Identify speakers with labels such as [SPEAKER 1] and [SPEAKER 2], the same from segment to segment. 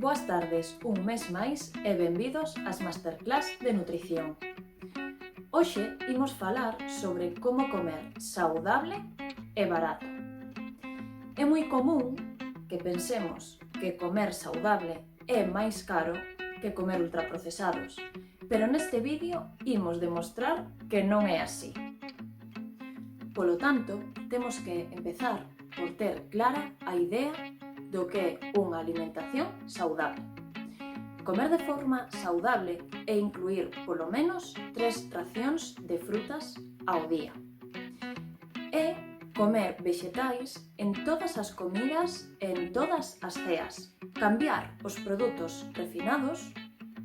[SPEAKER 1] Boas tardes, un mes máis e benvidos ás Masterclass de Nutrición. Hoxe imos falar sobre como comer saudable e barato. É moi común que pensemos que comer saudable é máis caro que comer ultraprocesados, pero neste vídeo imos demostrar que non é así. Polo tanto, temos que empezar por ter clara a idea do que é unha alimentación saudable. Comer de forma saudable é incluir polo menos 3 racións de frutas ao día. É comer vexetais en todas as comidas e en todas as ceas. Cambiar os produtos refinados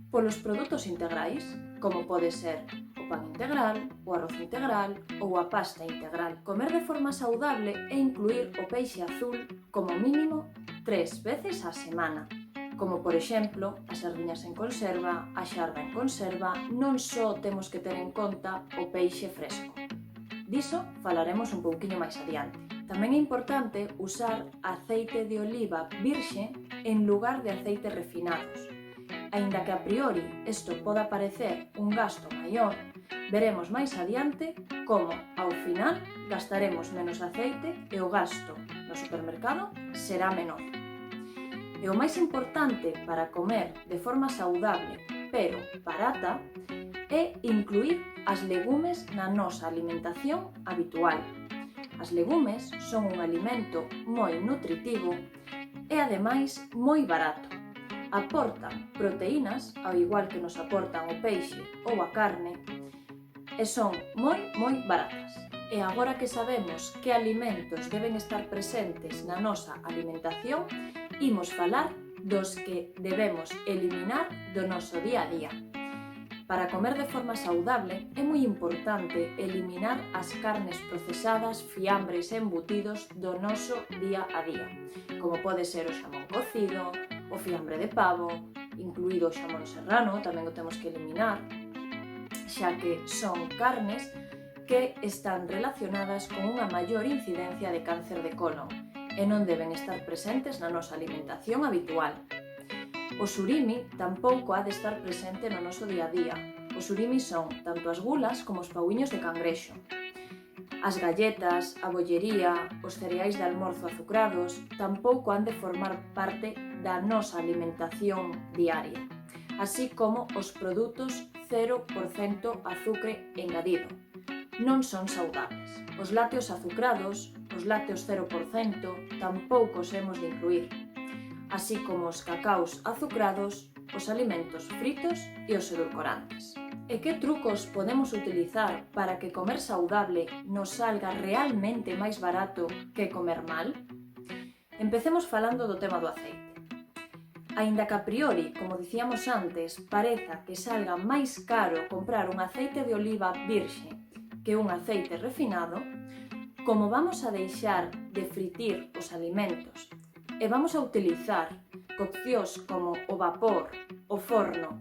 [SPEAKER 1] polos produtos integrais, como pode ser o pan integral, o arroz integral ou a pasta integral. Comer de forma saudable é incluir o peixe azul como mínimo 3 veces á semana, como por exemplo as sardiñas en conserva, a xarda en conserva. Non só temos que ter en conta o peixe fresco. Diso falaremos un pouquiño máis adiante. Tamén é importante usar aceite de oliva virxe en lugar de aceites refinados. Aínda que a priori isto poda parecer un gasto maior, veremos máis adiante como, ao final, gastaremos menos aceite e o gasto no supermercado será menor. E o máis importante para comer de forma saudable, pero barata, é incluir as legumes na nosa alimentación habitual. As legumes son un alimento moi nutritivo e, ademais, moi barato. Aportan proteínas, ao igual que nos aportan o peixe ou a carne, e son moi baratas. E agora que sabemos que alimentos deben estar presentes na nosa alimentación, imos falar dos que debemos eliminar do noso día a día. Para comer de forma saudable é moi importante eliminar as carnes procesadas, fiambres e embutidos do noso día a día, como pode ser o xamón cocido, o fiambre de pavo, incluído o xamón serrano, tamén o temos que eliminar, xa que son carnes que están relacionadas con unha maior incidencia de cáncer de colon e non deben estar presentes na nosa alimentación habitual. O surimi tampouco ha de estar presente no noso día a día. O surimi son tanto as gulas como os pauiños de cangrexo. As galletas, a bollería, os cereais de almorzo azucrados tampouco han de formar parte da nosa alimentación diaria, así como os produtos 0% azucre engadido. Non son saudables. Os lácteos azucrados, os lácteos 0%, tampouco os hemos de incluir, así como os cacaos azucrados, os alimentos fritos e os edulcorantes. E que trucos podemos utilizar para que comer saudable nos salga realmente máis barato que comer mal? Empecemos falando do tema do aceite. Aínda que a priori, como dicíamos antes, pareza que salga máis caro comprar un aceite de oliva virxe que un aceite refinado, como vamos a deixar de fritir os alimentos e vamos a utilizar coccións como o vapor, o forno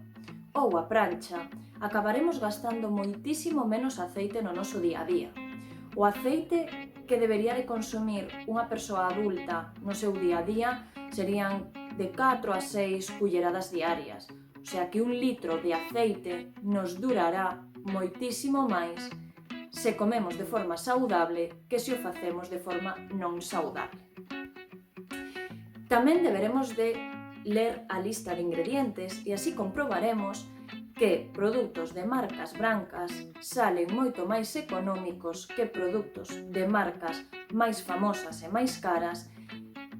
[SPEAKER 1] ou a prancha, acabaremos gastando moitísimo menos aceite no noso día a día. O aceite que debería de consumir unha persoa adulta no seu día a día serían de 4 a 6 culleradas diarias, o sea que 1 litro de aceite nos durará moitísimo máis se comemos de forma saudable que se o facemos de forma non saudable. Tamén deberemos de ler a lista de ingredientes e así comprobaremos que produtos de marcas brancas salen moito máis económicos que produtos de marcas máis famosas e máis caras,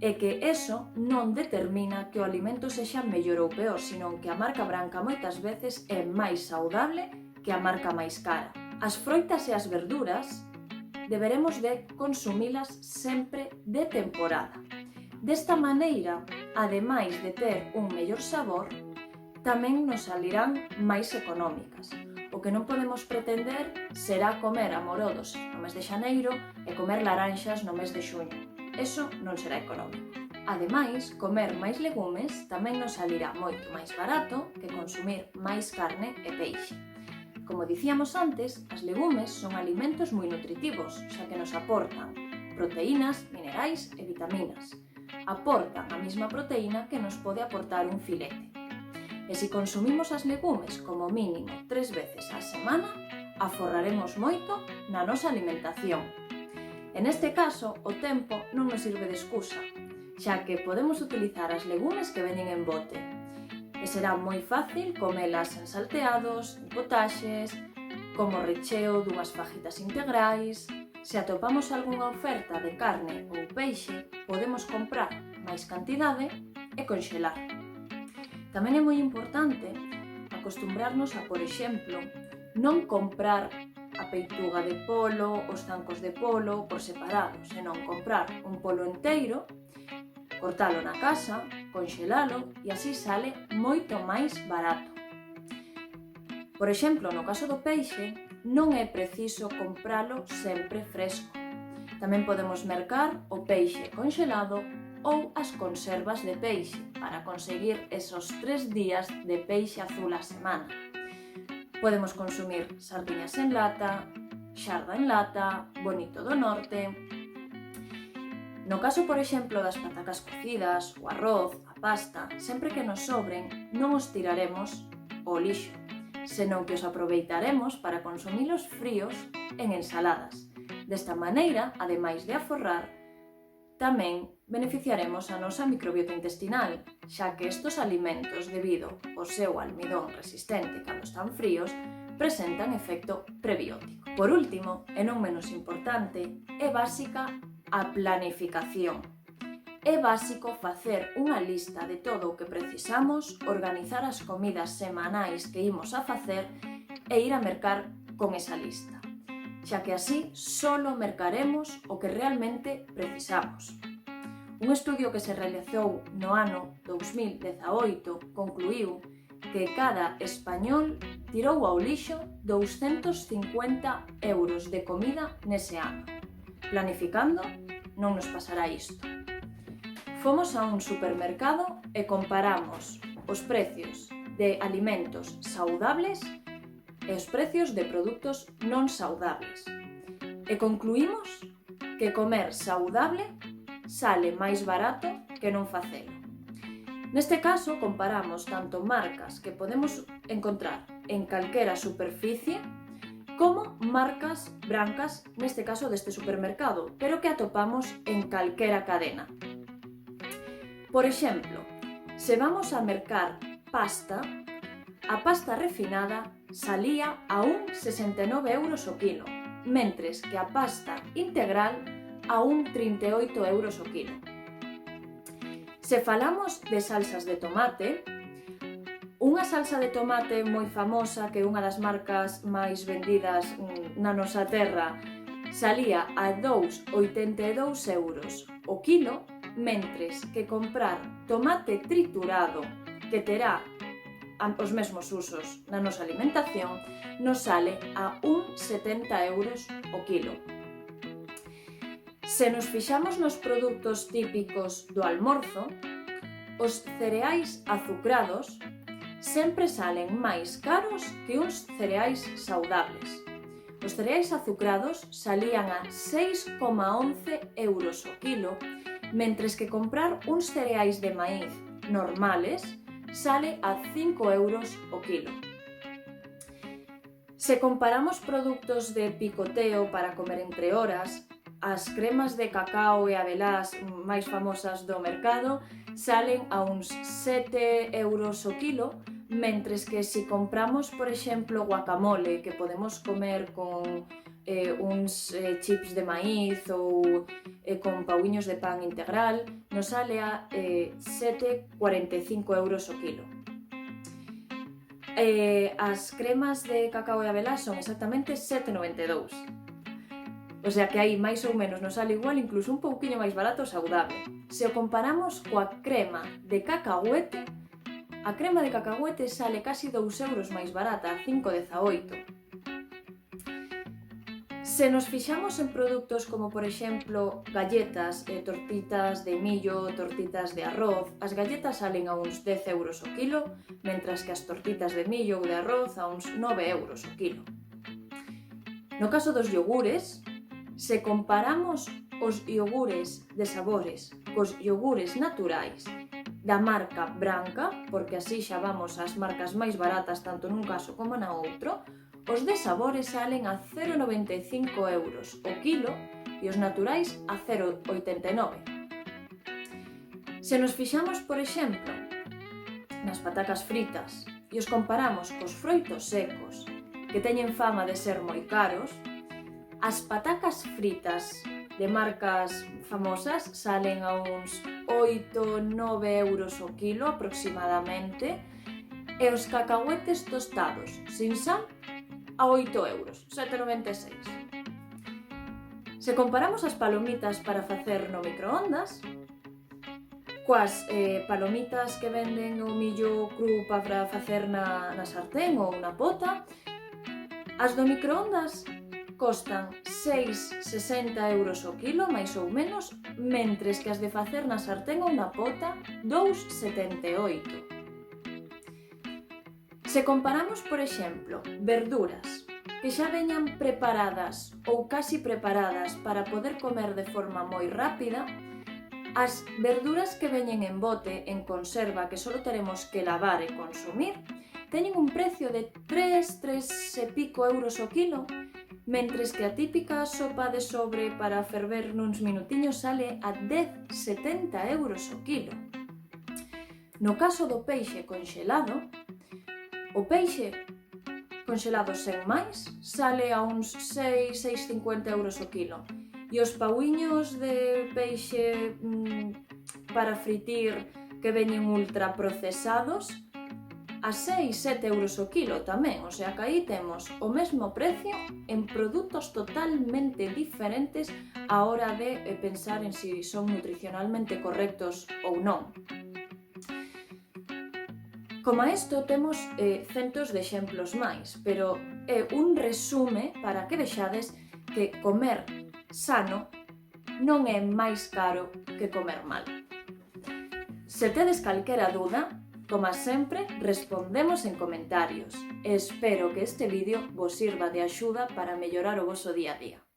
[SPEAKER 1] e que eso non determina que o alimento sexa mellor ou peor, senón que a marca branca moitas veces é máis saudable que a marca máis cara. As froitas e as verduras deberemos de consumilas sempre de temporada. Desta maneira, ademais de ter un mellor sabor, tamén nos salirán máis económicas. O que non podemos pretender será comer amorodos no mes de xaneiro e comer laranxas no mes de xuño. Eso non será económico. Ademais, comer máis legumes tamén nos salirá moito máis barato que consumir máis carne e peixe. Como dicíamos antes, as legumes son alimentos moi nutritivos, xa que nos aportan proteínas, minerais e vitaminas. aportan a mesma proteína que nos pode aportar un filete. E se consumimos as legumes como mínimo 3 veces á semana, aforraremos moito na nosa alimentación. En este caso, o tempo non nos sirve de excusa, xa que podemos utilizar as legumes que veñen en bote. E será moi fácil comelas en salteados, en potaxes, como recheo dunhas fajitas integrais. Se atopamos algunha oferta de carne ou peixe, podemos comprar máis cantidade e conxelar. Tamén é moi importante acostumbrarnos a, por exemplo, non comprar a peituga de polo, os zancos de polo por separado, senón comprar un polo enteiro, cortalo na casa, conxelalo e así sale moito máis barato. Por exemplo, no caso do peixe, non é preciso compralo sempre fresco. Tamén podemos mercar o peixe conxelado ou as conservas de peixe para conseguir esos 3 días de peixe azul á semana. Podemos consumir sardiñas en lata, xarda en lata, bonito do norte. No caso, por exemplo, das patacas cocidas, o arroz, a pasta, sempre que nos sobren, non os tiraremos ao lixo, senón que os aproveitaremos para consumilos fríos en ensaladas. Desta maneira, ademais de aforrar, tamén beneficiaremos a nosa microbiota intestinal, xa que estos alimentos, debido ao seu almidón resistente cando están fríos, presentan efecto prebiótico. Por último, e non menos importante, é básica a planificación. É básico facer unha lista de todo o que precisamos, organizar as comidas semanais que imos a facer e ir a mercar con esa lista, xa que así solo mercaremos o que realmente precisamos. Un estudio que se realizou no ano 2018 concluiu que cada español tirou ao lixo 250 euros de comida nese ano. Planificando, non nos pasará isto. Fomos a un supermercado e comparamos os precios de alimentos saudables e os precios de produtos non saudables. E concluímos que comer saudable sale máis barato que non facelo. Neste caso, comparamos tanto marcas que podemos encontrar en calquera superficie como marcas brancas, neste caso deste supermercado, pero que atopamos en calquera cadena. Por exemplo, se vamos a mercar pasta, a pasta refinada salía a un 69 euros o kilo, mentres que a pasta integral a un 38 euros o kilo. Se falamos de salsas de tomate, unha salsa de tomate moi famosa, que é unha das marcas máis vendidas na nosa terra, salía a 2,82 euros o kilo, mentres que comprar tomate triturado, que terá os mesmos usos na nosa alimentación, nos sale a 1,70 euros o kilo. Se nos fixamos nos produtos típicos do almorzo, os cereais azucrados sempre salen máis caros que uns cereais saudables. Os cereais azucrados salían a 6,11 euros o kilo, mentres que comprar uns cereais de maíz normales sale a 5 euros o kilo. Se comparamos produtos de picoteo para comer entre horas, as cremas de cacao e abelás máis famosas do mercado salen a uns 7 euros o kilo, mentres que se compramos, por exemplo, guacamole, que podemos comer con uns chips de maíz ou con pauiños de pan integral, nos sale a 7,45 euros o kilo. As cremas de cacao e abelás son exactamente 7,92. O sea que aí máis ou menos nos sale igual, incluso un pouquiño máis barato saudable. Se o comparamos coa crema de cacahuete, a crema de cacahuete sale casi 2 euros máis barata, a 5,18. Se nos fixamos en produtos como, por exemplo, galletas, tortitas de millo, tortitas de arroz, as galletas salen a uns 10 euros o kilo, mentras que as tortitas de millo ou de arroz a uns 9 euros o kilo. No caso dos iogures, se comparamos os iogures de sabores cos iogures naturais da marca branca, porque así xa vamos ás marcas máis baratas tanto nun caso como na outro, os de sabores salen a 0,95 euros o quilo e os naturais a 0,89. Se nos fixamos, por exemplo, nas patacas fritas e os comparamos cos froitos secos, que teñen fama de ser moi caros, as patacas fritas de marcas famosas salen a uns 8-9 euros o quilo aproximadamente e os cacahuetes tostados sin sal a 8 euros, 7,96. Se comparamos as palomitas para facer no microondas coas palomitas que venden o millo cru para facer na sartén ou na pota, as do microondas costan 6,60 euros o quilo, máis ou menos, mentres que as de facer na sartén ou na pota, 2,78. Se comparamos, por exemplo, verduras que xa veñan preparadas ou casi preparadas para poder comer de forma moi rápida, as verduras que veñen en bote, en conserva, que só teremos que lavar e consumir, teñen un precio de 3 e pico euros o quilo, mentres que a típica sopa de sobre para ferver nuns minutiños sale a 10,70 euros o quilo. No caso do peixe conxelado, o peixe conxelado sen máis sale a uns 6,50 euros o quilo e os pauiños de peixe para fritir que veñen ultraprocesados a 6-7 euros o quilo tamén, o sea que aí temos o mesmo precio en produtos totalmente diferentes á hora de pensar en si son nutricionalmente correctos ou non. Como a isto temos centos de exemplos máis, pero é un resume para que vexades que comer sano non é máis caro que comer mal. Se tedes calquera dúda, como sempre, respondemos en comentarios e espero que este vídeo vos sirva de axuda para mellorar o voso día a día.